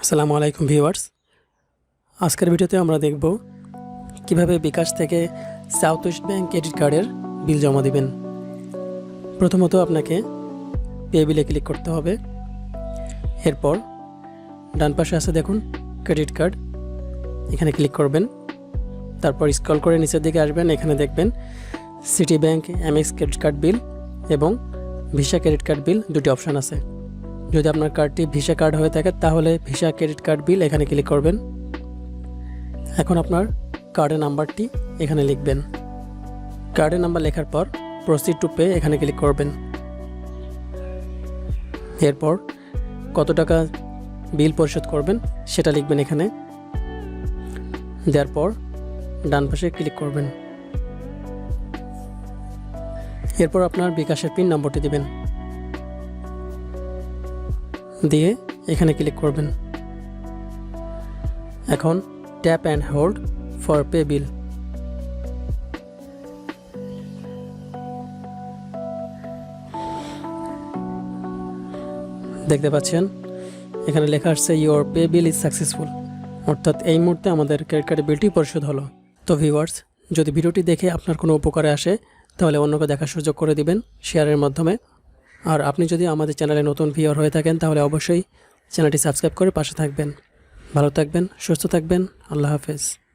আসসালামু আলাইকুম ভিউয়ার্স। আজকের ভিডিওতে আমরা দেখব কিভাবে বিকাশ থেকে সাউথ ওয়েস্ট ব্যাংক ক্রেডিট কার্ডের বিল জমা দিবেন। প্রথমত আপনাকে পে বিলে ক্লিক করতে হবে। এরপর ডান পাশে আছে দেখুন ক্রেডিট কার্ড, এখানে ক্লিক করবেন। তারপর স্ক্রল করে নিচের দিকে আসবেন, এখানে দেখবেন city bank MX credit card বিল এবং ভিসা ক্রেডিট কার্ড বিল দুটি অপশান আছে। যদি আপনার কার্ডটি ভিসা কার্ড হয়ে থাকে তাহলে ভিসা ক্রেডিট কার্ড বিল এখানে ক্লিক করবেন। এখন আপনার কার্ডের নাম্বারটি এখানে লিখবেন। কার্ডের নাম্বার লেখার পর প্রসিড টু পে এখানে ক্লিক করবেন। এরপর কত টাকা বিল পরিশোধ করবেন সেটা লিখবেন এখানে। দেওয়ার পর ডান পাশে ক্লিক করবেন। এরপর আপনার বিকাশের পিন নম্বরটি দিবেন, দিয়ে এখানে ক্লিক করবেন। এখন tap and hold for pay বিল। দেখতে পাচ্ছেন এখানে লেখা আসছে your pay bill is successful, অর্থাৎ এই মুহূর্তে আমাদের ক্রেডিট কার্ডের বিলটি পরিশোধ হলো। তো ভিউয়ার্স, যদি ভিডিওটি দেখে আপনার কোনো উপকারে আসে তাহলে অন্যকে দেখার সুযোগ করে দিবেন শেয়ারের মাধ্যমে। আর আপনি যদি আমাদের চ্যানেলে নতুন ভিউয়ার হয়ে থাকেন তাহলে অবশ্যই চ্যানেলটি সাবস্ক্রাইব করে পাশে থাকবেন। ভালো থাকবেন, সুস্থ থাকবেন। আল্লাহ হাফেজ।